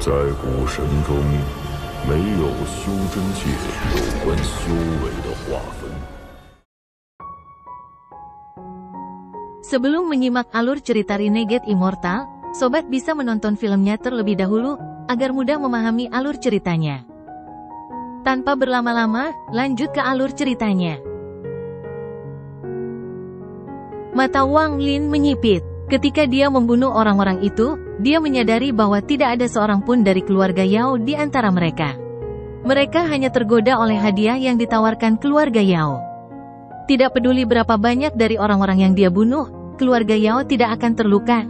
在古神中，没有修真界有关修为的划分。Sebelum menyimak alur cerita Renegade Immortal, sobat bisa menonton filmnya terlebih dahulu, agar mudah memahami alur ceritanya. Tanpa berlama-lama, lanjut ke alur ceritanya. Mata Wang Lin menyipit. Ketika dia membunuh orang-orang itu, dia menyadari bahwa tidak ada seorang pun dari keluarga Yao di antara mereka. Mereka hanya tergoda oleh hadiah yang ditawarkan keluarga Yao. Tidak peduli berapa banyak dari orang-orang yang dia bunuh, keluarga Yao tidak akan terluka.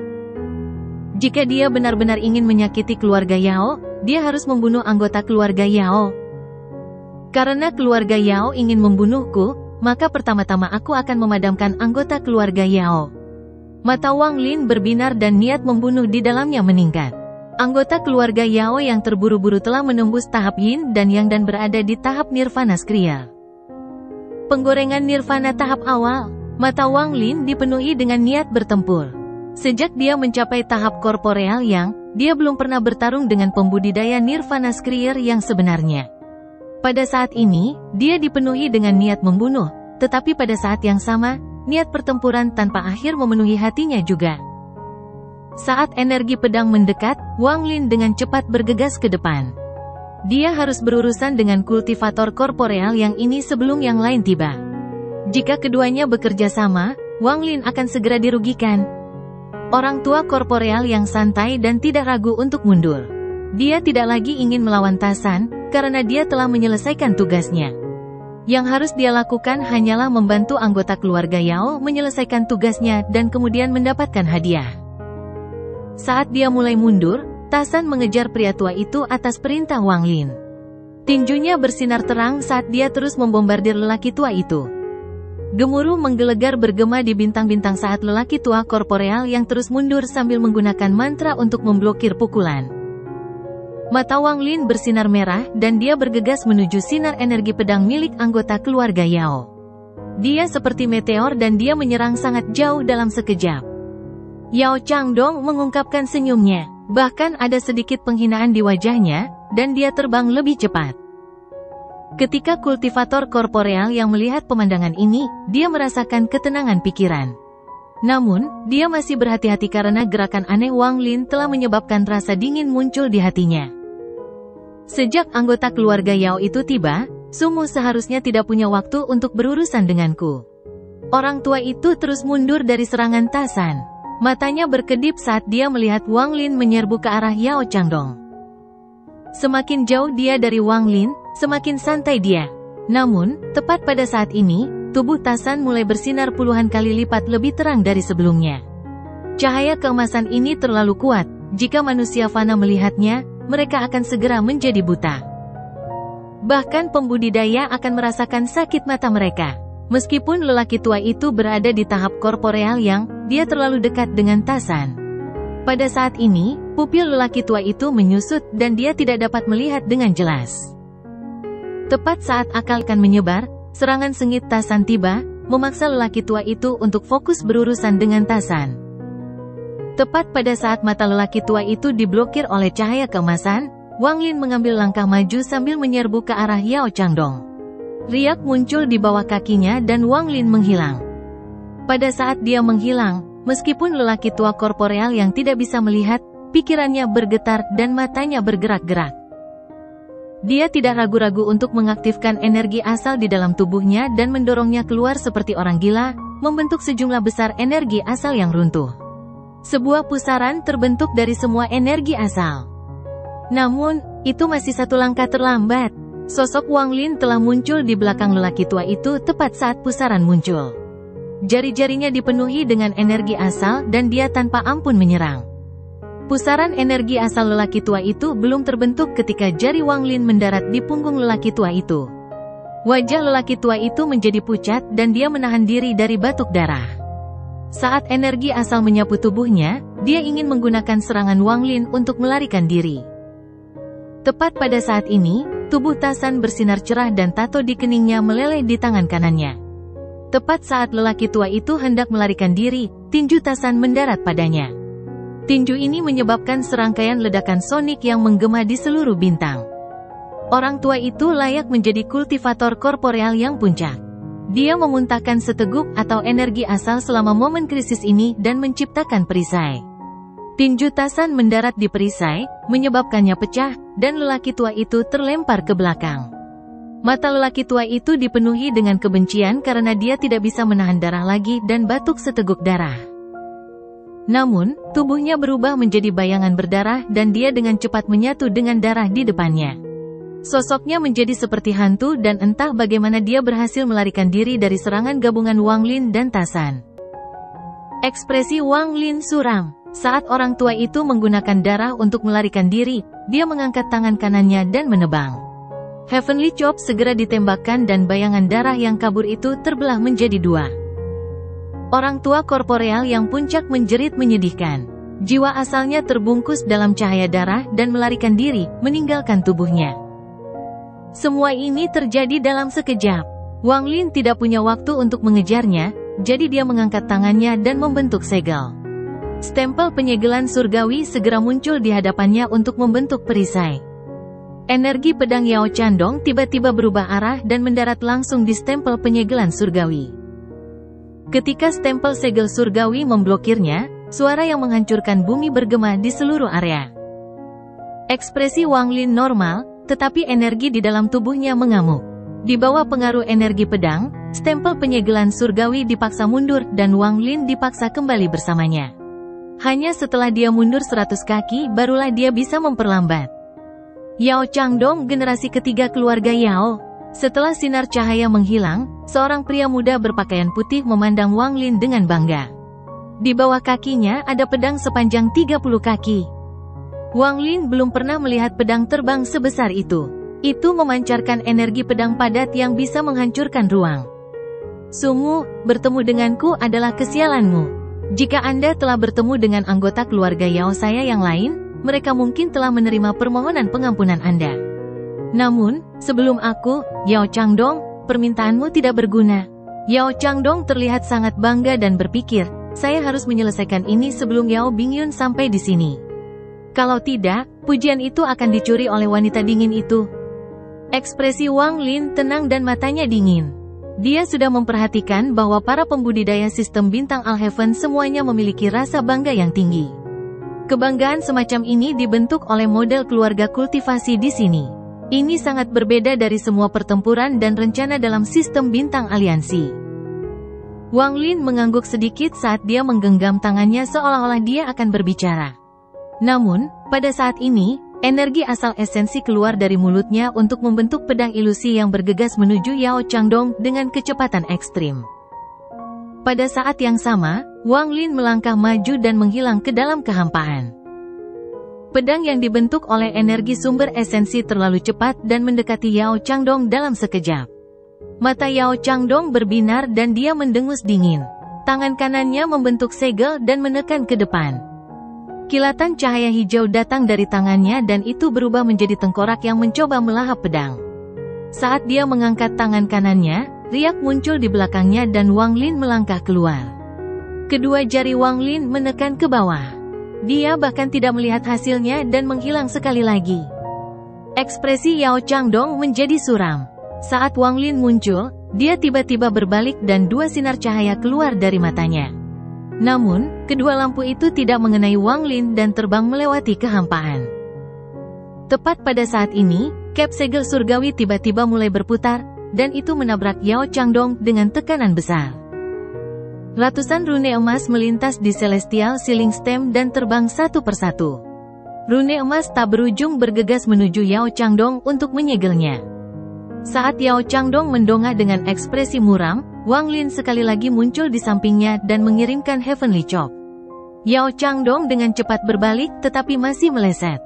Jika dia benar-benar ingin menyakiti keluarga Yao, dia harus membunuh anggota keluarga Yao. Karena keluarga Yao ingin membunuhku, maka pertama-tama aku akan memadamkan anggota keluarga Yao. Mata Wang Lin berbinar dan niat membunuh di dalamnya meningkat. Anggota keluarga Yao yang terburu-buru telah menembus tahap Yin dan Yang dan berada di tahap Nirvana Skriya. Penggorengan Nirvana tahap awal. Mata Wang Lin dipenuhi dengan niat bertempur. Sejak dia mencapai tahap korporeal yang, dia belum pernah bertarung dengan pembudidaya Nirvana Skriya yang sebenarnya. Pada saat ini, dia dipenuhi dengan niat membunuh, tetapi pada saat yang sama, niat pertempuran tanpa akhir memenuhi hatinya juga. Saat energi pedang mendekat, Wang Lin dengan cepat bergegas ke depan. Dia harus berurusan dengan kultivator korporeal yang ini sebelum yang lain tiba. Jika keduanya bekerja sama, Wang Lin akan segera dirugikan. Orang tua korporeal yang santai dan tidak ragu untuk mundur. Dia tidak lagi ingin melawan Tasan, karena dia telah menyelesaikan tugasnya. Yang harus dia lakukan hanyalah membantu anggota keluarga Yao menyelesaikan tugasnya dan kemudian mendapatkan hadiah. Saat dia mulai mundur, Tasan mengejar pria tua itu atas perintah Wang Lin. Tinjunya bersinar terang saat dia terus membombardir lelaki tua itu. Gemuruh menggelegar bergema di bintang-bintang saat lelaki tua korporeal yang terus mundur sambil menggunakan mantra untuk memblokir pukulan. Mata Wang Lin bersinar merah dan dia bergegas menuju sinar energi pedang milik anggota keluarga Yao. Dia seperti meteor dan dia menyerang sangat jauh dalam sekejap. Yao Changdong mengungkapkan senyumnya, bahkan ada sedikit penghinaan di wajahnya, dan dia terbang lebih cepat. Ketika kultivator korporeal yang melihat pemandangan ini, dia merasakan ketenangan pikiran. Namun, dia masih berhati-hati karena gerakan aneh Wang Lin telah menyebabkan rasa dingin muncul di hatinya. Sejak anggota keluarga Yao itu tiba, Sumu seharusnya tidak punya waktu untuk berurusan denganku. Orang tua itu terus mundur dari serangan Tasan. Matanya berkedip saat dia melihat Wang Lin menyerbu ke arah Yao Changdong. Semakin jauh dia dari Wang Lin, semakin santai dia. Namun, tepat pada saat ini, tubuh Tasan mulai bersinar puluhan kali lipat lebih terang dari sebelumnya. Cahaya keemasan ini terlalu kuat, jika manusia fana melihatnya, mereka akan segera menjadi buta. Bahkan pembudidaya akan merasakan sakit mata mereka. Meskipun lelaki tua itu berada di tahap korporeal yang, dia terlalu dekat dengan Tasan. Pada saat ini, pupil lelaki tua itu menyusut dan dia tidak dapat melihat dengan jelas. Tepat saat akal akan menyebar, serangan sengit Tasan tiba, memaksa lelaki tua itu untuk fokus berurusan dengan Tasan. Tepat pada saat mata lelaki tua itu diblokir oleh cahaya keemasan, Wang Lin mengambil langkah maju sambil menyerbu ke arah Yao Changdong. Riak muncul di bawah kakinya dan Wang Lin menghilang. Pada saat dia menghilang, meskipun lelaki tua korporeal yang tidak bisa melihat, pikirannya bergetar dan matanya bergerak-gerak. Dia tidak ragu-ragu untuk mengaktifkan energi asal di dalam tubuhnya dan mendorongnya keluar seperti orang gila, membentuk sejumlah besar energi asal yang runtuh. Sebuah pusaran terbentuk dari semua energi asal. Namun, itu masih satu langkah terlambat. Sosok Wang Lin telah muncul di belakang lelaki tua itu tepat saat pusaran muncul. Jari-jarinya dipenuhi dengan energi asal dan dia tanpa ampun menyerang. Pusaran energi asal lelaki tua itu belum terbentuk ketika jari Wang Lin mendarat di punggung lelaki tua itu. Wajah lelaki tua itu menjadi pucat dan dia menahan diri dari batuk darah. Saat energi asal menyapu tubuhnya, dia ingin menggunakan serangan Wang Lin untuk melarikan diri. Tepat pada saat ini, tubuh Tasan bersinar cerah dan tato di keningnya meleleh di tangan kanannya. Tepat saat lelaki tua itu hendak melarikan diri, tinju Tasan mendarat padanya. Tinju ini menyebabkan serangkaian ledakan sonik yang menggema di seluruh bintang. Orang tua itu layak menjadi kultivator korporeal yang puncak. Dia memuntahkan seteguk atau energi asal selama momen krisis ini dan menciptakan perisai. Tinju Tasan mendarat di perisai, menyebabkannya pecah, dan lelaki tua itu terlempar ke belakang. Mata lelaki tua itu dipenuhi dengan kebencian karena dia tidak bisa menahan darah lagi dan batuk seteguk darah. Namun, tubuhnya berubah menjadi bayangan berdarah dan dia dengan cepat menyatu dengan darah di depannya. Sosoknya menjadi seperti hantu dan entah bagaimana dia berhasil melarikan diri dari serangan gabungan Wang Lin dan Tasan. Ekspresi Wang Lin suram. Saat orang tua itu menggunakan darah untuk melarikan diri, dia mengangkat tangan kanannya dan menebang. Heavenly Chop segera ditembakkan dan bayangan darah yang kabur itu terbelah menjadi dua. Orang tua korporeal yang puncak menjerit menyedihkan. Jiwa asalnya terbungkus dalam cahaya darah dan melarikan diri, meninggalkan tubuhnya. Semua ini terjadi dalam sekejap. Wang Lin tidak punya waktu untuk mengejarnya, jadi dia mengangkat tangannya dan membentuk segel. Stempel penyegelan surgawi segera muncul di hadapannya untuk membentuk perisai. Energi pedang Yao Chandong tiba-tiba berubah arah dan mendarat langsung di stempel penyegelan surgawi. Ketika stempel segel surgawi memblokirnya, suara yang menghancurkan bumi bergema di seluruh area. Ekspresi Wang Lin normal, tetapi energi di dalam tubuhnya mengamuk. Di bawah pengaruh energi pedang, stempel penyegelan surgawi dipaksa mundur dan Wang Lin dipaksa kembali bersamanya. Hanya setelah dia mundur 100 kaki barulah dia bisa memperlambat. Yao Changdong generasi ketiga keluarga Yao. Setelah sinar cahaya menghilang, seorang pria muda berpakaian putih memandang Wang Lin dengan bangga. Di bawah kakinya ada pedang sepanjang 30 kaki. Wang Lin belum pernah melihat pedang terbang sebesar itu. Itu memancarkan energi pedang padat yang bisa menghancurkan ruang. Sumu, bertemu denganku adalah kesialanmu. Jika Anda telah bertemu dengan anggota keluarga Yao saya yang lain, mereka mungkin telah menerima permohonan pengampunan Anda. Namun, sebelum aku, Yao Changdong, permintaanmu tidak berguna. Yao Changdong terlihat sangat bangga dan berpikir, saya harus menyelesaikan ini sebelum Yao Bingyun sampai di sini. Kalau tidak, pujian itu akan dicuri oleh wanita dingin itu. Ekspresi Wang Lin tenang dan matanya dingin. Dia sudah memperhatikan bahwa para pembudidaya sistem bintang Alheaven semuanya memiliki rasa bangga yang tinggi. Kebanggaan semacam ini dibentuk oleh model keluarga kultivasi di sini. Ini sangat berbeda dari semua pertempuran dan rencana dalam sistem bintang aliansi. Wang Lin mengangguk sedikit saat dia menggenggam tangannya seolah-olah dia akan berbicara. Namun, pada saat ini, energi asal esensi keluar dari mulutnya untuk membentuk pedang ilusi yang bergegas menuju Yao Changdong dengan kecepatan ekstrim. Pada saat yang sama, Wang Lin melangkah maju dan menghilang ke dalam kehampaan. Pedang yang dibentuk oleh energi sumber esensi terlalu cepat dan mendekati Yao Changdong dalam sekejap. Mata Yao Changdong berbinar dan dia mendengus dingin. Tangan kanannya membentuk segel dan menekan ke depan. Kilatan cahaya hijau datang dari tangannya dan itu berubah menjadi tengkorak yang mencoba melahap pedang. Saat dia mengangkat tangan kanannya, riak muncul di belakangnya dan Wang Lin melangkah keluar. Kedua jari Wang Lin menekan ke bawah. Dia bahkan tidak melihat hasilnya dan menghilang sekali lagi. Ekspresi Yao Changdong menjadi suram. Saat Wang Lin muncul, dia tiba-tiba berbalik dan dua sinar cahaya keluar dari matanya. Namun, kedua lampu itu tidak mengenai Wang Lin dan terbang melewati kehampaan. Tepat pada saat ini, cap segel surgawi tiba-tiba mulai berputar, dan itu menabrak Yao Changdong dengan tekanan besar. Ratusan rune emas melintas di Celestial Sealing Stem dan terbang satu persatu. Rune emas tak berujung bergegas menuju Yao Changdong untuk menyegelnya. Saat Yao Changdong mendongak dengan ekspresi muram, Wang Lin sekali lagi muncul di sampingnya dan mengirimkan Heavenly Chop. Yao Changdong dengan cepat berbalik tetapi masih meleset.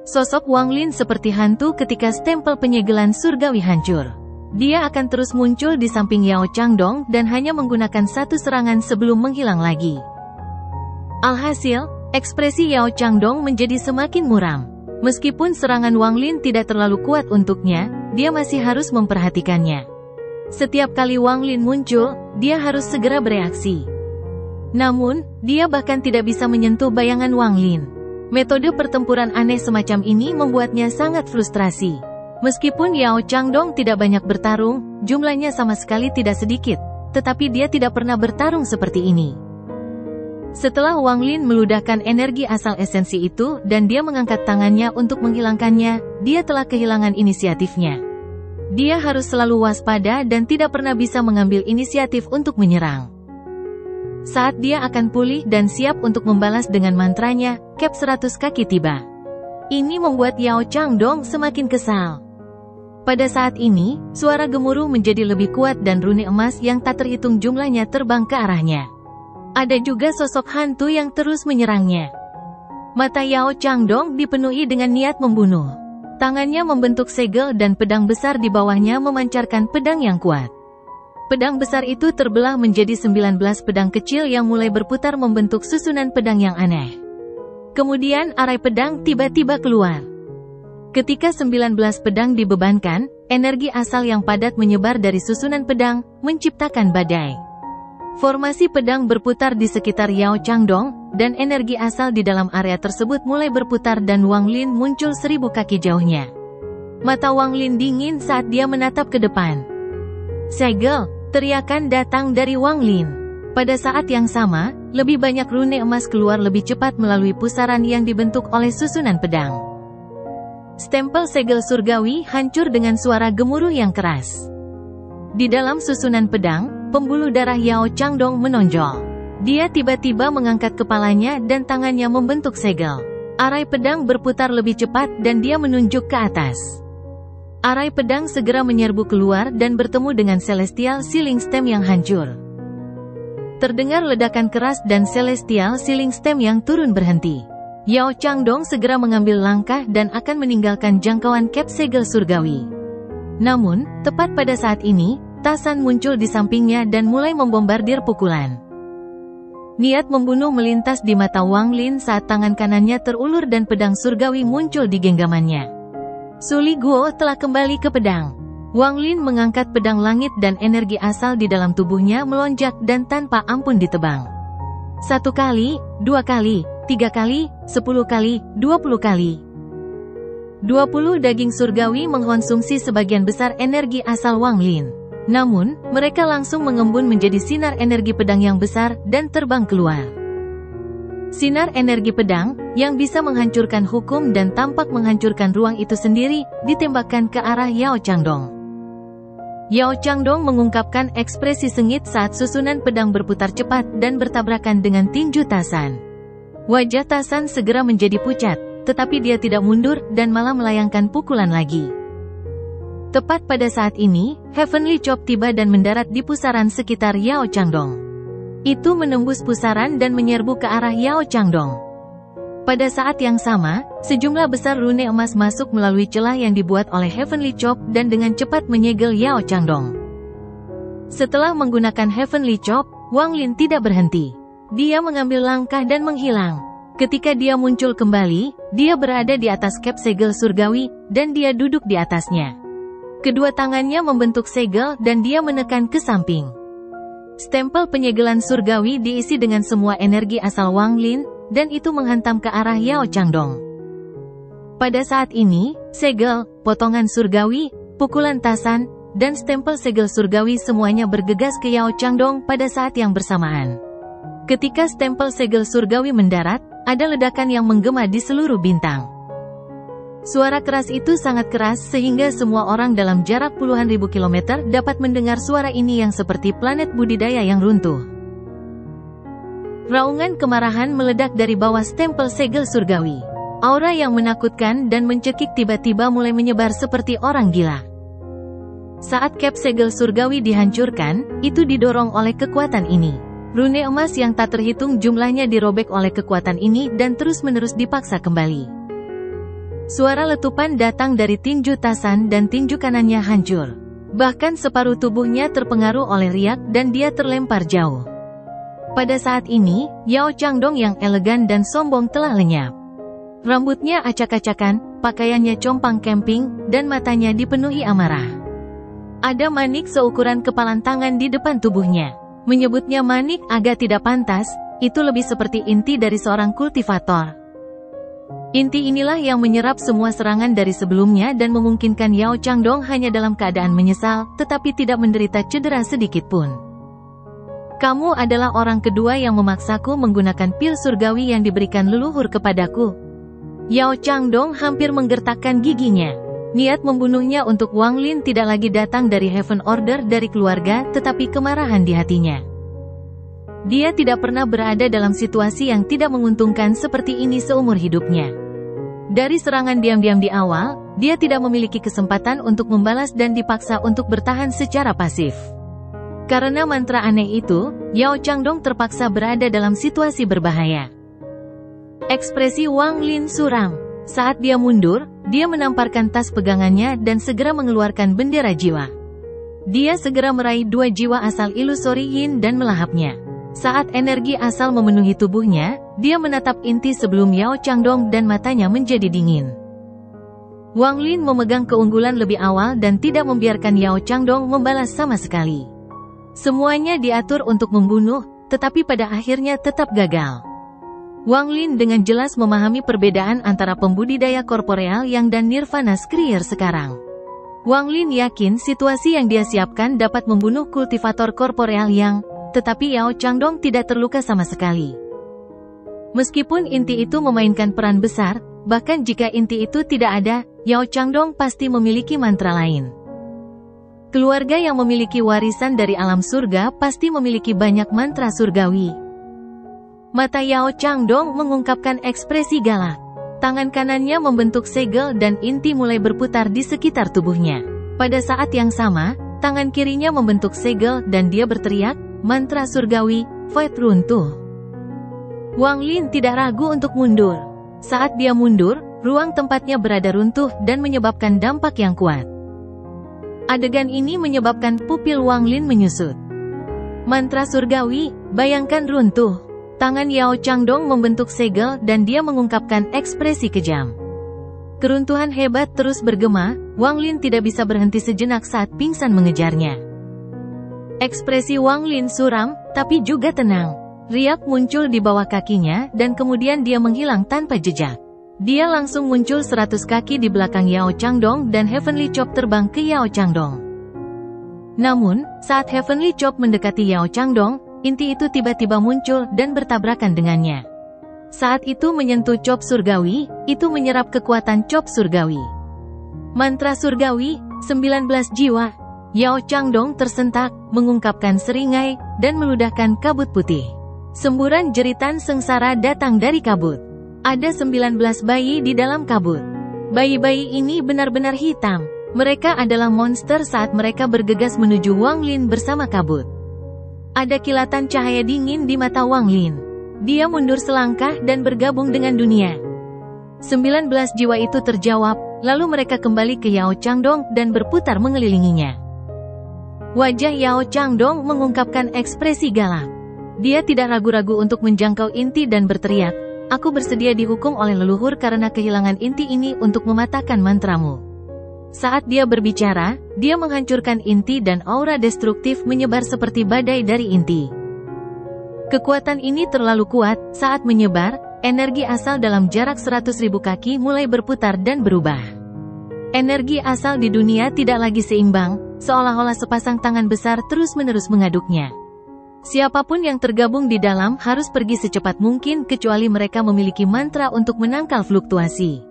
Sosok Wang Lin seperti hantu ketika stempel penyegelan surgawi hancur. Dia akan terus muncul di samping Yao Changdong dan hanya menggunakan satu serangan sebelum menghilang lagi. Alhasil, ekspresi Yao Changdong menjadi semakin muram. Meskipun serangan Wang Lin tidak terlalu kuat untuknya, dia masih harus memperhatikannya. Setiap kali Wang Lin muncul, dia harus segera bereaksi. Namun, dia bahkan tidak bisa menyentuh bayangan Wang Lin. Metode pertempuran aneh semacam ini membuatnya sangat frustrasi. Meskipun Yao Changdong tidak banyak bertarung, jumlahnya sama sekali tidak sedikit, tetapi dia tidak pernah bertarung seperti ini. Setelah Wang Lin meludahkan energi asal esensi itu dan dia mengangkat tangannya untuk menghilangkannya, dia telah kehilangan inisiatifnya. Dia harus selalu waspada dan tidak pernah bisa mengambil inisiatif untuk menyerang. Saat dia akan pulih dan siap untuk membalas dengan mantranya, Cap 100 kaki tiba. Ini membuat Yao Changdong semakin kesal. Pada saat ini, suara gemuruh menjadi lebih kuat dan rune emas yang tak terhitung jumlahnya terbang ke arahnya. Ada juga sosok hantu yang terus menyerangnya. Mata Yao Changdong dipenuhi dengan niat membunuh. Tangannya membentuk segel dan pedang besar di bawahnya memancarkan pedang yang kuat. Pedang besar itu terbelah menjadi 19 pedang kecil yang mulai berputar membentuk susunan pedang yang aneh. Kemudian arai pedang tiba-tiba keluar. Ketika 19 pedang dibebankan, energi asal yang padat menyebar dari susunan pedang, menciptakan badai. Formasi pedang berputar di sekitar Yao Changdong, dan energi asal di dalam area tersebut mulai berputar dan Wang Lin muncul 1000 kaki jauhnya. Mata Wang Lin dingin saat dia menatap ke depan. Segel, teriakan datang dari Wang Lin. Pada saat yang sama, lebih banyak rune emas keluar lebih cepat melalui pusaran yang dibentuk oleh susunan pedang. Stempel segel surgawi hancur dengan suara gemuruh yang keras. Di dalam susunan pedang, pembuluh darah Yao Changdong menonjol. Dia tiba-tiba mengangkat kepalanya dan tangannya membentuk segel. Arai pedang berputar lebih cepat dan dia menunjuk ke atas. Arai pedang segera menyerbu keluar dan bertemu dengan Celestial Sealing Stem yang hancur. Terdengar ledakan keras dan Celestial Sealing Stem yang turun berhenti. Yao Changdong segera mengambil langkah dan akan meninggalkan jangkauan Cap segel surgawi. Namun, tepat pada saat ini, Tasan muncul di sampingnya dan mulai membombardir pukulan. Niat membunuh melintas di mata Wang Lin saat tangan kanannya terulur dan pedang surgawi muncul di genggamannya. Suli Guo telah kembali ke pedang. Wang Lin mengangkat pedang langit dan energi asal di dalam tubuhnya melonjak dan tanpa ampun ditebang. 1 kali, 2 kali, 3 kali, 10 kali, 20 kali. 20 daging surgawi mengkonsumsi sebagian besar energi asal Wang Lin. Namun, mereka langsung mengembun menjadi sinar energi pedang yang besar dan terbang keluar. Sinar energi pedang, yang bisa menghancurkan hukum dan tampak menghancurkan ruang itu sendiri, ditembakkan ke arah Yao Changdong. Yao Changdong mengungkapkan ekspresi sengit saat susunan pedang berputar cepat dan bertabrakan dengan tinju Tasan. Wajah Tasan segera menjadi pucat, tetapi dia tidak mundur dan malah melayangkan pukulan lagi. Tepat pada saat ini, Heavenly Chop tiba dan mendarat di pusaran sekitar Yao Changdong. Itu menembus pusaran dan menyerbu ke arah Yao Changdong. Pada saat yang sama, sejumlah besar rune emas masuk melalui celah yang dibuat oleh Heavenly Chop dan dengan cepat menyegel Yao Changdong. Setelah menggunakan Heavenly Chop, Wang Lin tidak berhenti. Dia mengambil langkah dan menghilang. Ketika dia muncul kembali, dia berada di atas Cap segel surgawi, dan dia duduk di atasnya. Kedua tangannya membentuk segel dan dia menekan ke samping. Stempel penyegelan surgawi diisi dengan semua energi asal Wang Lin, dan itu menghantam ke arah Yao Changdong. Pada saat ini, segel, potongan surgawi, pukulan Tasan, dan stempel segel surgawi semuanya bergegas ke Yao Changdong pada saat yang bersamaan. Ketika stempel segel surgawi mendarat, ada ledakan yang menggema di seluruh bintang. Suara keras itu sangat keras sehingga semua orang dalam jarak puluhan ribu kilometer dapat mendengar suara ini yang seperti planet budidaya yang runtuh. Raungan kemarahan meledak dari bawah stempel segel surgawi. Aura yang menakutkan dan mencekik tiba-tiba mulai menyebar seperti orang gila. Saat Cap segel surgawi dihancurkan, itu didorong oleh kekuatan ini. Rune emas yang tak terhitung jumlahnya dirobek oleh kekuatan ini dan terus-menerus dipaksa kembali. Suara letupan datang dari tinju Tasan dan tinju kanannya hancur. Bahkan separuh tubuhnya terpengaruh oleh riak dan dia terlempar jauh. Pada saat ini, Yao Changdong yang elegan dan sombong telah lenyap. Rambutnya acak-acakan, pakaiannya compang camping, dan matanya dipenuhi amarah. Ada manik seukuran kepalan tangan di depan tubuhnya. Menyebutnya manik agak tidak pantas, itu lebih seperti inti dari seorang kultivator. Inti inilah yang menyerap semua serangan dari sebelumnya dan memungkinkan Yao Changdong hanya dalam keadaan menyesal, tetapi tidak menderita cedera sedikit pun. Kamu adalah orang kedua yang memaksaku menggunakan pil surgawi yang diberikan leluhur kepadaku. Yao Changdong hampir menggertakkan giginya. Niat membunuhnya untuk Wang Lin tidak lagi datang dari Heaven Order dari keluarga, tetapi kemarahan di hatinya. Dia tidak pernah berada dalam situasi yang tidak menguntungkan seperti ini seumur hidupnya. Dari serangan diam-diam di awal, dia tidak memiliki kesempatan untuk membalas dan dipaksa untuk bertahan secara pasif. Karena mantra aneh itu, Yao Changdong terpaksa berada dalam situasi berbahaya. Ekspresi Wang Lin suram. Saat dia mundur, dia menamparkan tas pegangannya dan segera mengeluarkan bendera jiwa. Dia segera meraih 2 jiwa asal ilusori yin dan melahapnya. Saat energi asal memenuhi tubuhnya, dia menatap inti sebelum Yao Changdong dan matanya menjadi dingin. Wang Lin memegang keunggulan lebih awal dan tidak membiarkan Yao Changdong membalas sama sekali. Semuanya diatur untuk membunuh, tetapi pada akhirnya tetap gagal. Wang Lin dengan jelas memahami perbedaan antara pembudidaya korporeal yang dan Nirvana Skrier sekarang. Wang Lin yakin situasi yang dia siapkan dapat membunuh kultivator korporeal yang, tetapi Yao Changdong tidak terluka sama sekali. Meskipun inti itu memainkan peran besar, bahkan jika inti itu tidak ada, Yao Changdong pasti memiliki mantra lain. Keluarga yang memiliki warisan dari alam surga pasti memiliki banyak mantra surgawi. Mata Yao Changdong mengungkapkan ekspresi galak. Tangan kanannya membentuk segel dan inti mulai berputar di sekitar tubuhnya. Pada saat yang sama, tangan kirinya membentuk segel dan dia berteriak, mantra surgawi, Void runtuh. Wang Lin tidak ragu untuk mundur. Saat dia mundur, ruang tempatnya berada runtuh dan menyebabkan dampak yang kuat. Adegan ini menyebabkan pupil Wang Lin menyusut. Mantra surgawi, bayangkan runtuh. Tangan Yao Changdong membentuk segel dan dia mengungkapkan ekspresi kejam. Keruntuhan hebat terus bergema, Wang Lin tidak bisa berhenti sejenak saat pingsan mengejarnya. Ekspresi Wang Lin suram, tapi juga tenang. Riak muncul di bawah kakinya dan kemudian dia menghilang tanpa jejak. Dia langsung muncul 100 kaki di belakang Yao Changdong dan Heavenly Chop terbang ke Yao Changdong. Namun, saat Heavenly Chop mendekati Yao Changdong, inti itu tiba-tiba muncul dan bertabrakan dengannya. Saat itu menyentuh cop surgawi, itu menyerap kekuatan cop surgawi. Mantra surgawi, 19 jiwa. Yao Changdong tersentak, mengungkapkan seringai, dan meludahkan kabut putih. Semburan jeritan sengsara datang dari kabut. Ada 19 bayi di dalam kabut. Bayi-bayi ini benar-benar hitam. Mereka adalah monster saat mereka bergegas menuju Wang Lin bersama kabut. Ada kilatan cahaya dingin di mata Wang Lin. Dia mundur selangkah dan bergabung dengan dunia. 19 jiwa itu terjawab, lalu mereka kembali ke Yao Changdong dan berputar mengelilinginya. Wajah Yao Changdong mengungkapkan ekspresi galak. Dia tidak ragu-ragu untuk menjangkau inti dan berteriak, "Aku bersedia dihukum oleh leluhur karena kehilangan inti ini untuk mematahkan mantramu." Saat dia berbicara, dia menghancurkan inti dan aura destruktif menyebar seperti badai dari inti. Kekuatan ini terlalu kuat, saat menyebar, energi asal dalam jarak 100.000 kaki mulai berputar dan berubah. Energi asal di dunia tidak lagi seimbang, seolah-olah sepasang tangan besar terus-menerus mengaduknya. Siapapun yang tergabung di dalam harus pergi secepat mungkin kecuali mereka memiliki mantra untuk menangkal fluktuasi.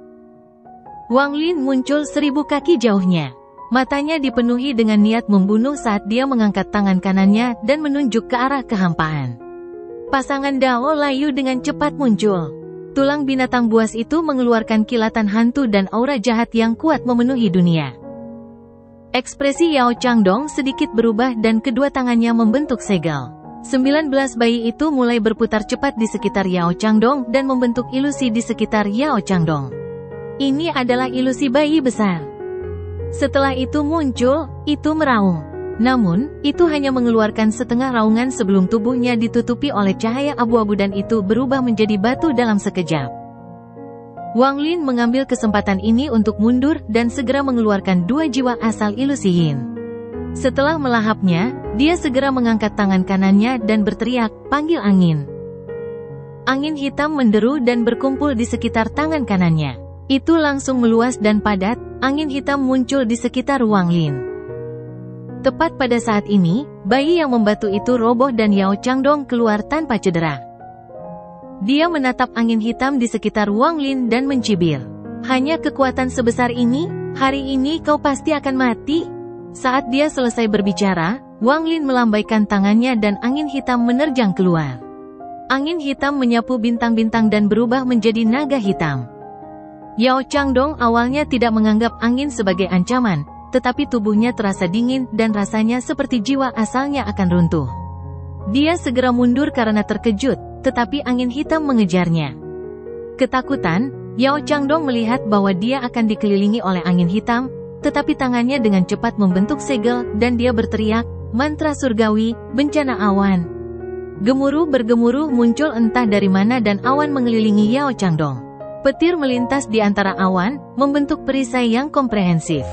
Wang Lin muncul 1000 kaki jauhnya. Matanya dipenuhi dengan niat membunuh saat dia mengangkat tangan kanannya dan menunjuk ke arah kehampaan. Pasangan Dao layu dengan cepat muncul. Tulang binatang buas itu mengeluarkan kilatan hantu dan aura jahat yang kuat memenuhi dunia. Ekspresi Yao Changdong sedikit berubah dan kedua tangannya membentuk segel. 19 bayi itu mulai berputar cepat di sekitar Yao Changdong dan membentuk ilusi di sekitar Yao Changdong. Ini adalah ilusi bayi besar. Setelah itu muncul, itu meraung. Namun, itu hanya mengeluarkan setengah raungan sebelum tubuhnya ditutupi oleh cahaya abu-abu dan itu berubah menjadi batu dalam sekejap. Wang Lin mengambil kesempatan ini untuk mundur dan segera mengeluarkan 2 jiwa asal ilusi yin. Setelah melahapnya, dia segera mengangkat tangan kanannya dan berteriak, "Panggil angin." Angin hitam menderu dan berkumpul di sekitar tangan kanannya. Itu langsung meluas dan padat, angin hitam muncul di sekitar Wang Lin. Tepat pada saat ini, bayi yang membatu itu roboh dan Yao Changdong keluar tanpa cedera. Dia menatap angin hitam di sekitar Wang Lin dan mencibir. Hanya kekuatan sebesar ini, hari ini kau pasti akan mati. Saat dia selesai berbicara, Wang Lin melambaikan tangannya dan angin hitam menerjang keluar. Angin hitam menyapu bintang-bintang dan berubah menjadi naga hitam. Yao Changdong awalnya tidak menganggap angin sebagai ancaman, tetapi tubuhnya terasa dingin dan rasanya seperti jiwa asalnya akan runtuh. Dia segera mundur karena terkejut, tetapi angin hitam mengejarnya. Ketakutan, Yao Changdong melihat bahwa dia akan dikelilingi oleh angin hitam, tetapi tangannya dengan cepat membentuk segel dan dia berteriak, mantra surgawi, bencana awan. Gemuruh bergemuruh muncul entah dari mana dan awan mengelilingi Yao Changdong. Petir melintas di antara awan, membentuk perisai yang komprehensif.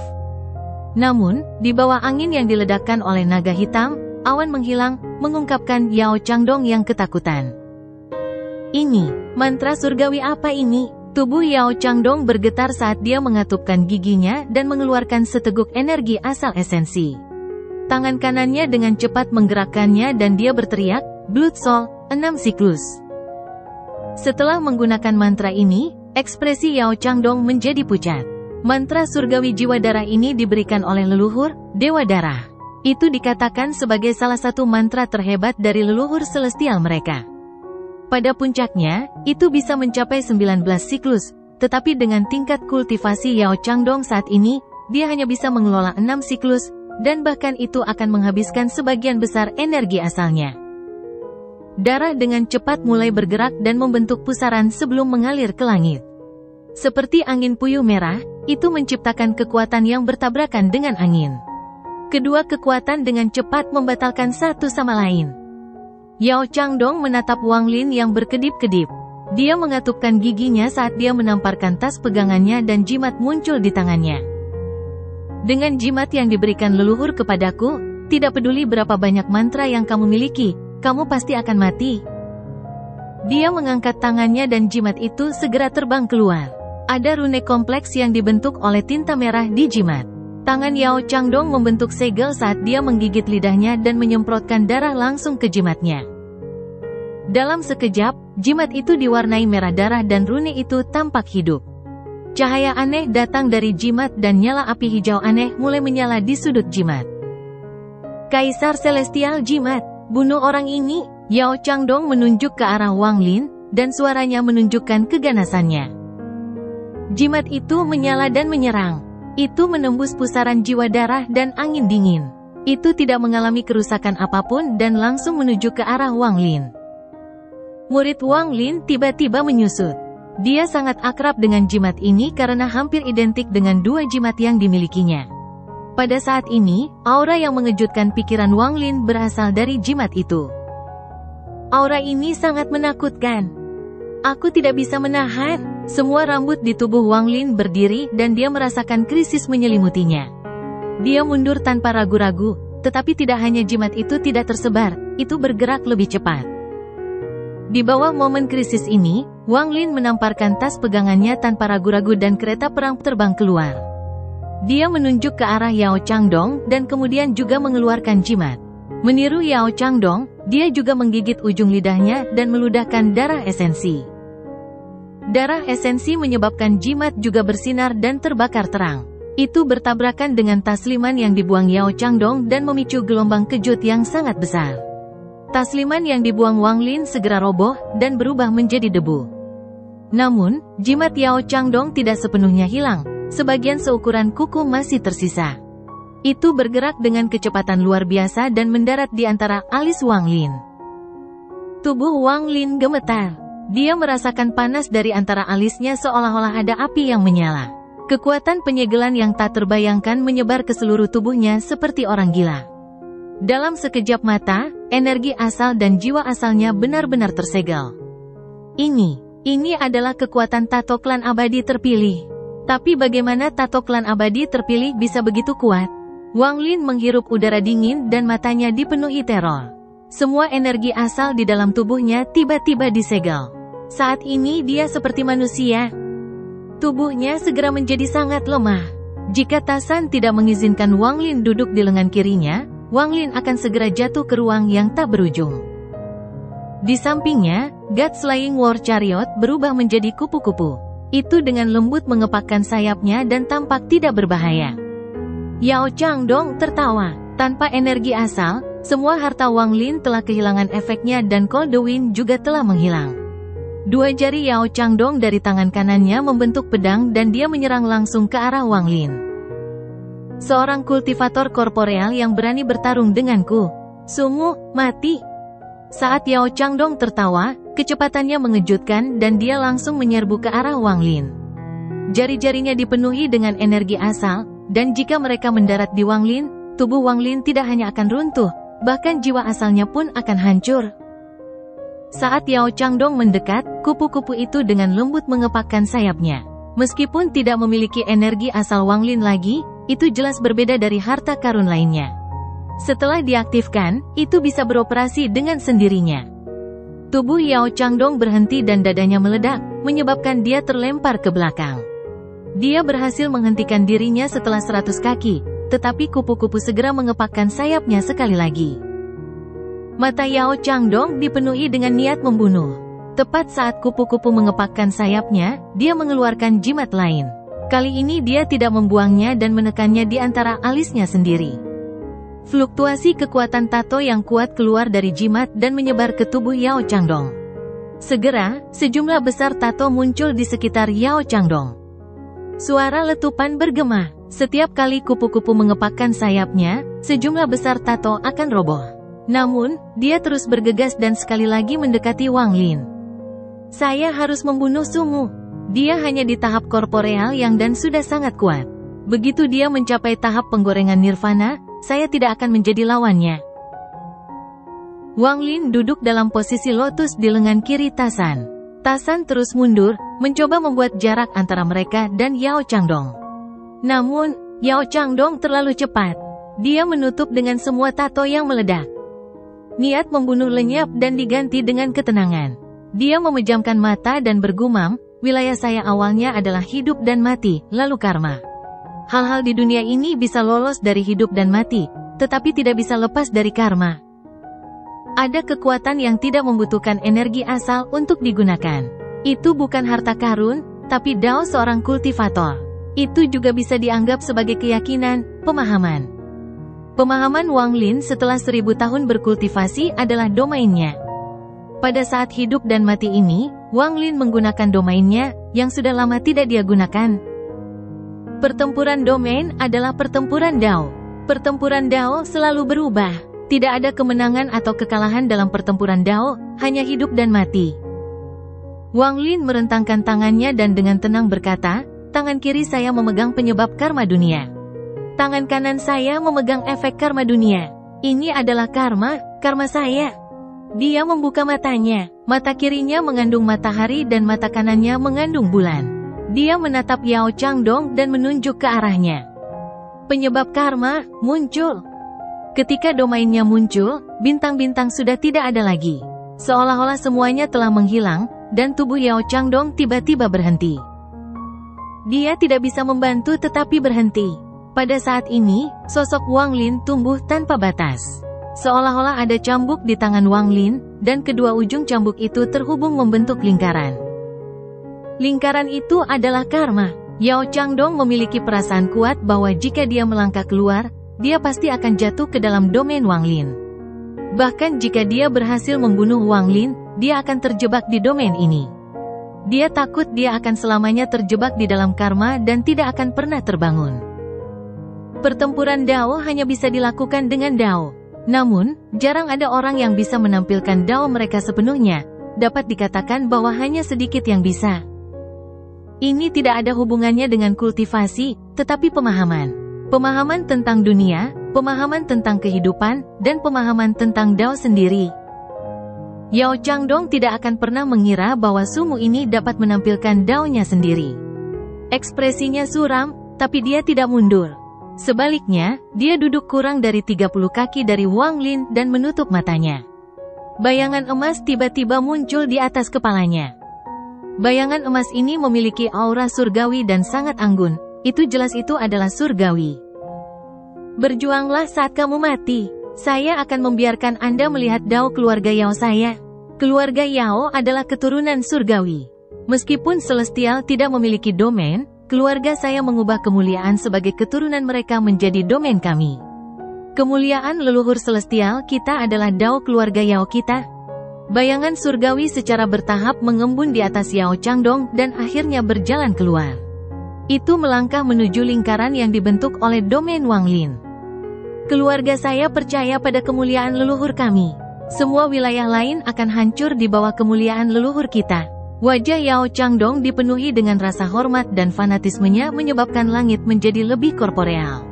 Namun, di bawah angin yang diledakkan oleh naga hitam, awan menghilang, mengungkapkan Yao Changdong yang ketakutan. Ini, mantra surgawi apa ini? Tubuh Yao Changdong bergetar saat dia mengatupkan giginya dan mengeluarkan seteguk energi asal esensi. Tangan kanannya dengan cepat menggerakkannya dan dia berteriak, Blood Soul, 6 siklus. Setelah menggunakan mantra ini, ekspresi Yao Changdong menjadi pucat. Mantra surgawi jiwa darah ini diberikan oleh leluhur, Dewa Darah. Itu dikatakan sebagai salah satu mantra terhebat dari leluhur celestial mereka. Pada puncaknya, itu bisa mencapai 19 siklus, tetapi dengan tingkat kultivasi Yao Changdong saat ini, dia hanya bisa mengelola 6 siklus, dan bahkan itu akan menghabiskan sebagian besar energi asalnya. Darah dengan cepat mulai bergerak dan membentuk pusaran sebelum mengalir ke langit. Seperti angin puyuh merah, itu menciptakan kekuatan yang bertabrakan dengan angin. Kedua kekuatan dengan cepat membatalkan satu sama lain. Yao Changdong menatap Wang Lin yang berkedip-kedip. Dia mengatupkan giginya saat dia menamparkan tas pegangannya dan jimat muncul di tangannya. Dengan jimat yang diberikan leluhur kepadaku, tidak peduli berapa banyak mantra yang kamu miliki, kamu pasti akan mati. Dia mengangkat tangannya dan jimat itu segera terbang keluar. Ada rune kompleks yang dibentuk oleh tinta merah di jimat. Tangan Yao Changdong membentuk segel saat dia menggigit lidahnya dan menyemprotkan darah langsung ke jimatnya. Dalam sekejap, jimat itu diwarnai merah darah dan rune itu tampak hidup. Cahaya aneh datang dari jimat dan nyala api hijau aneh mulai menyala di sudut jimat. Kaisar Celestial Jimat, bunuh orang ini. Yao Changdong menunjuk ke arah Wang Lin, dan suaranya menunjukkan keganasannya. Jimat itu menyala dan menyerang. Itu menembus pusaran jiwa darah dan angin dingin. Itu tidak mengalami kerusakan apapun dan langsung menuju ke arah Wang Lin. Murid Wang Lin tiba-tiba menyusut. Dia sangat akrab dengan jimat ini karena hampir identik dengan dua jimat yang dimilikinya. Pada saat ini, aura yang mengejutkan pikiran Wang Lin berasal dari jimat itu. Aura ini sangat menakutkan. Aku tidak bisa menahan. Semua rambut di tubuh Wang Lin berdiri dan dia merasakan krisis menyelimutinya. Dia mundur tanpa ragu-ragu, tetapi tidak hanya jimat itu tidak tersebar, itu bergerak lebih cepat. Di bawah momen krisis ini, Wang Lin menamparkan tas pegangannya tanpa ragu-ragu dan kereta perang terbang keluar. Dia menunjuk ke arah Yao Changdong dan kemudian juga mengeluarkan jimat. Meniru Yao Changdong, dia juga menggigit ujung lidahnya dan meludahkan darah esensi. Darah esensi menyebabkan jimat juga bersinar dan terbakar terang. Itu bertabrakan dengan tasliman yang dibuang Yao Changdong dan memicu gelombang kejut yang sangat besar. Tasliman yang dibuang Wang Lin segera roboh dan berubah menjadi debu. Namun, jimat Yao Changdong tidak sepenuhnya hilang, sebagian seukuran kuku masih tersisa. Itu bergerak dengan kecepatan luar biasa dan mendarat di antara alis Wang Lin. Tubuh Wang Lin gemetar. Dia merasakan panas dari antara alisnya seolah-olah ada api yang menyala. Kekuatan penyegelan yang tak terbayangkan menyebar ke seluruh tubuhnya seperti orang gila. Dalam sekejap mata, energi asal dan jiwa asalnya benar-benar tersegel. Ini adalah kekuatan Tato Klan Abadi terpilih. Tapi bagaimana Tato Klan Abadi terpilih bisa begitu kuat? Wang Lin menghirup udara dingin dan matanya dipenuhi teror. Semua energi asal di dalam tubuhnya tiba-tiba disegel. Saat ini dia seperti manusia. Tubuhnya segera menjadi sangat lemah. Jika Tasan tidak mengizinkan Wang Lin duduk di lengan kirinya, Wang Lin akan segera jatuh ke ruang yang tak berujung. Di sampingnya, God Slaying War Chariot berubah menjadi kupu-kupu. Itu dengan lembut mengepakkan sayapnya dan tampak tidak berbahaya. Yao Changdong tertawa. Tanpa energi asal, semua harta Wang Lin telah kehilangan efeknya dan Cold Wind juga telah menghilang. Dua jari Yao Changdong dari tangan kanannya membentuk pedang dan dia menyerang langsung ke arah Wang Lin. Seorang kultivator korporeal yang berani bertarung denganku. Sumu, mati. Saat Yao Changdong tertawa, kecepatannya mengejutkan dan dia langsung menyerbu ke arah Wang Lin. Jari-jarinya dipenuhi dengan energi asal, dan jika mereka mendarat di Wang Lin, tubuh Wang Lin tidak hanya akan runtuh, bahkan jiwa asalnya pun akan hancur. Saat Yao Changdong mendekat, kupu-kupu itu dengan lembut mengepakkan sayapnya. Meskipun tidak memiliki energi asal Wang Lin lagi, itu jelas berbeda dari harta karun lainnya. Setelah diaktifkan, itu bisa beroperasi dengan sendirinya. Tubuh Yao Changdong berhenti dan dadanya meledak, menyebabkan dia terlempar ke belakang. Dia berhasil menghentikan dirinya setelah 100 kaki, tetapi kupu-kupu segera mengepakkan sayapnya sekali lagi. Mata Yao Changdong dipenuhi dengan niat membunuh. Tepat saat kupu-kupu mengepakkan sayapnya, dia mengeluarkan jimat lain. Kali ini dia tidak membuangnya dan menekannya di antara alisnya sendiri. Fluktuasi kekuatan tato yang kuat keluar dari jimat dan menyebar ke tubuh Yao Changdong. Segera, sejumlah besar tato muncul di sekitar Yao Changdong. Suara letupan bergema. Setiap kali kupu-kupu mengepakkan sayapnya, sejumlah besar tato akan roboh. Namun, dia terus bergegas dan sekali lagi mendekati Wang Lin. Saya harus membunuh Sumu. Dia hanya di tahap korporeal yang dan sudah sangat kuat. Begitu dia mencapai tahap penggorengan nirvana, saya tidak akan menjadi lawannya. Wang Lin duduk dalam posisi lotus di lengan kiri Tasan. Tasan terus mundur, mencoba membuat jarak antara mereka dan Yao Changdong. Namun, Yao Changdong terlalu cepat. Dia menutup dengan semua tato yang meledak. Niat membunuh lenyap dan diganti dengan ketenangan. Dia memejamkan mata dan bergumam, wilayah saya awalnya adalah hidup dan mati, lalu karma. Hal-hal di dunia ini bisa lolos dari hidup dan mati, tetapi tidak bisa lepas dari karma. Ada kekuatan yang tidak membutuhkan energi asal untuk digunakan. Itu bukan harta karun, tapi dao seorang kultivator. Itu juga bisa dianggap sebagai keyakinan, pemahaman. Pemahaman Wang Lin setelah 1000 tahun berkultivasi adalah domainnya. Pada saat hidup dan mati ini, Wang Lin menggunakan domainnya, yang sudah lama tidak dia gunakan. Pertempuran domain adalah pertempuran dao. Pertempuran dao selalu berubah. Tidak ada kemenangan atau kekalahan dalam pertempuran dao, hanya hidup dan mati. Wang Lin merentangkan tangannya dan dengan tenang berkata, tangan kiri saya memegang penyebab karma dunia. Tangan kanan saya memegang efek karma dunia. Ini adalah karma saya. Dia membuka matanya. Mata kirinya mengandung matahari dan mata kanannya mengandung bulan. Dia menatap Yao Changdong dan menunjuk ke arahnya. Penyebab karma muncul. Ketika domainnya muncul, bintang-bintang sudah tidak ada lagi. Seolah-olah semuanya telah menghilang, dan tubuh Yao Changdong tiba-tiba berhenti. Dia tidak bisa membantu tetapi berhenti. Pada saat ini, sosok Wang Lin tumbuh tanpa batas. Seolah-olah ada cambuk di tangan Wang Lin, dan kedua ujung cambuk itu terhubung membentuk lingkaran. Lingkaran itu adalah karma. Yao Changdong memiliki perasaan kuat bahwa jika dia melangkah keluar, dia pasti akan jatuh ke dalam domain Wang Lin. Bahkan jika dia berhasil membunuh Wang Lin, dia akan terjebak di domain ini. Dia takut dia akan selamanya terjebak di dalam karma dan tidak akan pernah terbangun. Pertempuran dao hanya bisa dilakukan dengan dao. Namun, jarang ada orang yang bisa menampilkan dao mereka sepenuhnya. Dapat dikatakan bahwa hanya sedikit yang bisa. Ini tidak ada hubungannya dengan kultivasi, tetapi pemahaman. Pemahaman tentang dunia, pemahaman tentang kehidupan, dan pemahaman tentang dao sendiri. Yao Changdong tidak akan pernah mengira bahwa Sumu ini dapat menampilkan daonya sendiri. Ekspresinya suram, tapi dia tidak mundur. Sebaliknya, dia duduk kurang dari 30 kaki dari Wang Lin dan menutup matanya. Bayangan emas tiba-tiba muncul di atas kepalanya. Bayangan emas ini memiliki aura surgawi dan sangat anggun. Itu jelas itu adalah surgawi. Berjuanglah saat kamu mati. Saya akan membiarkan Anda melihat dao keluarga Yao saya. Keluarga Yao adalah keturunan surgawi. Meskipun Celestial tidak memiliki domain, keluarga saya mengubah kemuliaan sebagai keturunan mereka menjadi domain kami. Kemuliaan leluhur Celestial kita adalah dao keluarga Yao kita. Bayangan surgawi secara bertahap mengembun di atas Yao Changdong dan akhirnya berjalan keluar. Itu melangkah menuju lingkaran yang dibentuk oleh domain Wang Lin. Keluarga saya percaya pada kemuliaan leluhur kami. Semua wilayah lain akan hancur di bawah kemuliaan leluhur kita. Wajah Yao Changdong dipenuhi dengan rasa hormat dan fanatismenya menyebabkan langit menjadi lebih korporeal.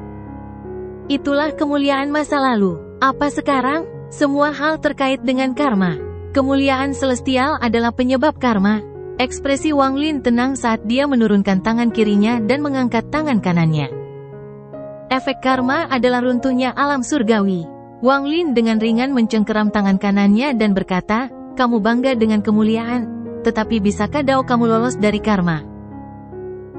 Itulah kemuliaan masa lalu. Apa sekarang? Semua hal terkait dengan karma. Kemuliaan Celestial adalah penyebab karma. Ekspresi Wang Lin tenang saat dia menurunkan tangan kirinya dan mengangkat tangan kanannya. Efek karma adalah runtuhnya alam surgawi. Wang Lin dengan ringan mencengkeram tangan kanannya dan berkata, "Kamu bangga dengan kemuliaan, tetapi bisakah dao kamu lolos dari karma?"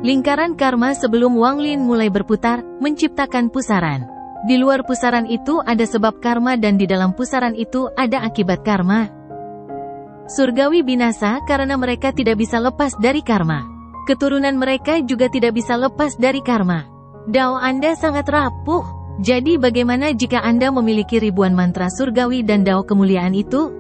Lingkaran karma sebelum Wang Lin mulai berputar, menciptakan pusaran. Di luar pusaran itu ada sebab karma dan di dalam pusaran itu ada akibat karma. Surgawi binasa karena mereka tidak bisa lepas dari karma. Keturunan mereka juga tidak bisa lepas dari karma. Dao Anda sangat rapuh. Jadi bagaimana jika Anda memiliki ribuan mantra surgawi dan dao kemuliaan itu?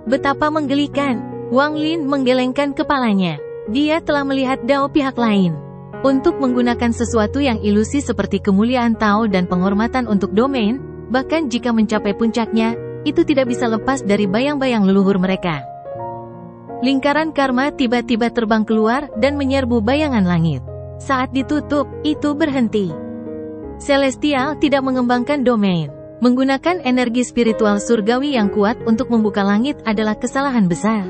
Betapa menggelikan. Wang Lin menggelengkan kepalanya. Dia telah melihat dao pihak lain. Untuk menggunakan sesuatu yang ilusi seperti kemuliaan Tao dan penghormatan untuk domain, bahkan jika mencapai puncaknya, itu tidak bisa lepas dari bayang-bayang leluhur mereka. Lingkaran karma tiba-tiba terbang keluar dan menyerbu bayangan langit. Saat ditutup, itu berhenti. Celestial tidak mengembangkan domain. Menggunakan energi spiritual surgawi yang kuat untuk membuka langit adalah kesalahan besar.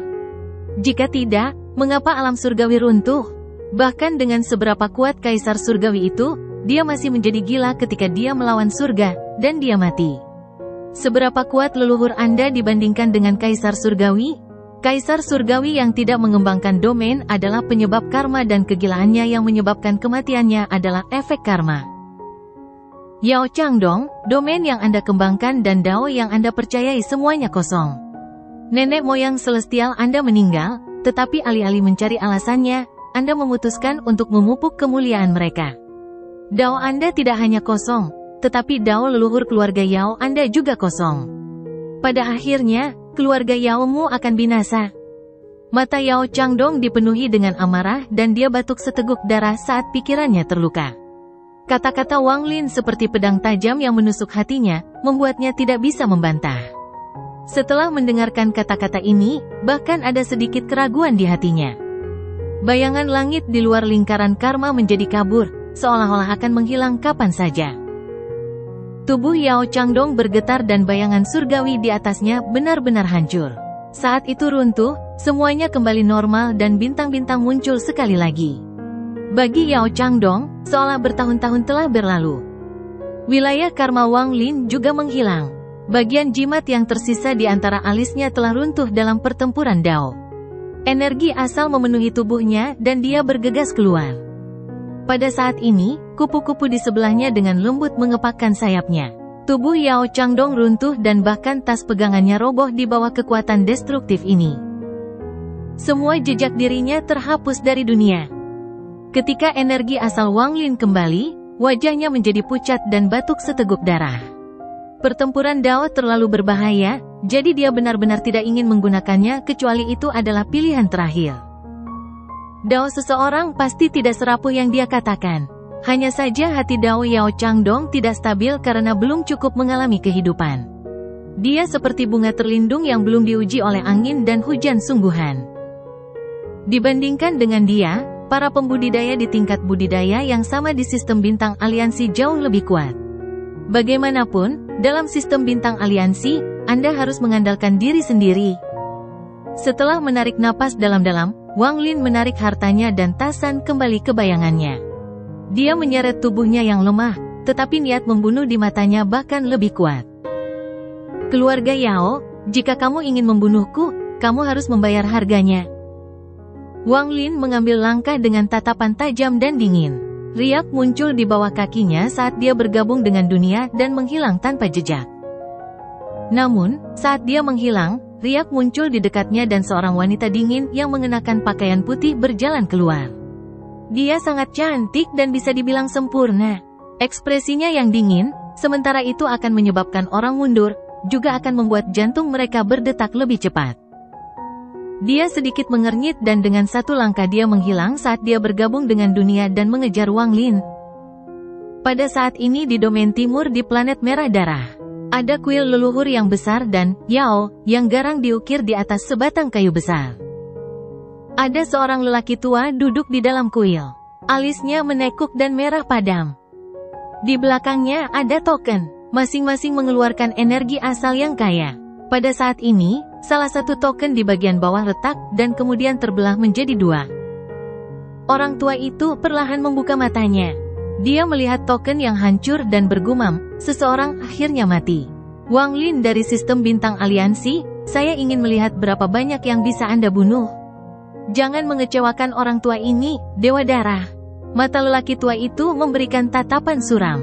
Jika tidak, mengapa alam surgawi runtuh? Bahkan dengan seberapa kuat kaisar surgawi itu, dia masih menjadi gila ketika dia melawan surga, dan dia mati. Seberapa kuat leluhur Anda dibandingkan dengan kaisar surgawi? Kaisar surgawi yang tidak mengembangkan domain adalah penyebab karma dan kegilaannya yang menyebabkan kematiannya adalah efek karma. Yao Changdong, domain yang Anda kembangkan dan dao yang Anda percayai semuanya kosong. Nenek moyang Celestial Anda meninggal, tetapi alih-alih mencari alasannya, Anda memutuskan untuk memupuk kemuliaan mereka. Dao Anda tidak hanya kosong, tetapi dao leluhur keluarga Yao Anda juga kosong. Pada akhirnya, keluarga Yaomu akan binasa. Mata Yao Changdong dipenuhi dengan amarah dan dia batuk seteguk darah saat pikirannya terluka. Kata-kata Wang Lin seperti pedang tajam yang menusuk hatinya, membuatnya tidak bisa membantah. Setelah mendengarkan kata-kata ini, bahkan ada sedikit keraguan di hatinya. Bayangan langit di luar lingkaran karma menjadi kabur, seolah-olah akan menghilang kapan saja. Tubuh Yao Changdong bergetar dan bayangan surgawi di atasnya benar-benar hancur. Saat itu runtuh, semuanya kembali normal dan bintang-bintang muncul sekali lagi. Bagi Yao Changdong, seolah bertahun-tahun telah berlalu. Wilayah karma Wang Lin juga menghilang. Bagian jimat yang tersisa di antara alisnya telah runtuh dalam pertempuran dao. Energi asal memenuhi tubuhnya dan dia bergegas keluar. Pada saat ini, kupu-kupu di sebelahnya dengan lembut mengepakkan sayapnya. Tubuh Yao Changdong runtuh dan bahkan tas pegangannya roboh di bawah kekuatan destruktif ini. Semua jejak dirinya terhapus dari dunia. Ketika energi asal Wang Lin kembali, wajahnya menjadi pucat dan batuk seteguk darah. Pertempuran dao terlalu berbahaya, jadi dia benar-benar tidak ingin menggunakannya kecuali itu adalah pilihan terakhir. Dao seseorang pasti tidak serapuh yang dia katakan. Hanya saja hati dao Yao Changdong tidak stabil karena belum cukup mengalami kehidupan. Dia seperti bunga terlindung yang belum diuji oleh angin dan hujan sungguhan. Dibandingkan dengan dia, para pembudidaya di tingkat budidaya yang sama di sistem bintang aliansi jauh lebih kuat. Bagaimanapun, dalam sistem bintang aliansi, Anda harus mengandalkan diri sendiri. Setelah menarik napas dalam-dalam, Wang Lin menarik hartanya dan tasan kembali ke bayangannya. Dia menyeret tubuhnya yang lemah, tetapi niat membunuh di matanya bahkan lebih kuat. Keluarga Yao, jika kamu ingin membunuhku, kamu harus membayar harganya. Wang Lin mengambil langkah dengan tatapan tajam dan dingin. Riak muncul di bawah kakinya saat dia bergabung dengan dunia dan menghilang tanpa jejak. Namun, saat dia menghilang, riak muncul di dekatnya dan seorang wanita dingin yang mengenakan pakaian putih berjalan keluar. Dia sangat cantik dan bisa dibilang sempurna. Ekspresinya yang dingin, sementara itu akan menyebabkan orang mundur, juga akan membuat jantung mereka berdetak lebih cepat. Dia sedikit mengernyit dan dengan satu langkah dia menghilang saat dia bergabung dengan dunia dan mengejar Wang Lin. Pada saat ini di domain timur di planet merah darah, ada kuil leluhur yang besar dan Yao yang garang diukir di atas sebatang kayu besar. Ada seorang lelaki tua duduk di dalam kuil. Alisnya menekuk dan merah padam. Di belakangnya ada token, masing-masing mengeluarkan energi asal yang kaya. Pada saat ini, salah satu token di bagian bawah retak dan kemudian terbelah menjadi dua. Orang tua itu perlahan membuka matanya. Dia melihat token yang hancur dan bergumam, seseorang akhirnya mati. Wang Lin dari sistem bintang aliansi, saya ingin melihat berapa banyak yang bisa Anda bunuh. Jangan mengecewakan orang tua ini, Dewa Darah. Mata lelaki tua itu memberikan tatapan suram.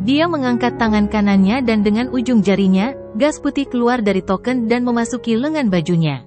Dia mengangkat tangan kanannya dan dengan ujung jarinya, gas putih keluar dari token dan memasuki lengan bajunya.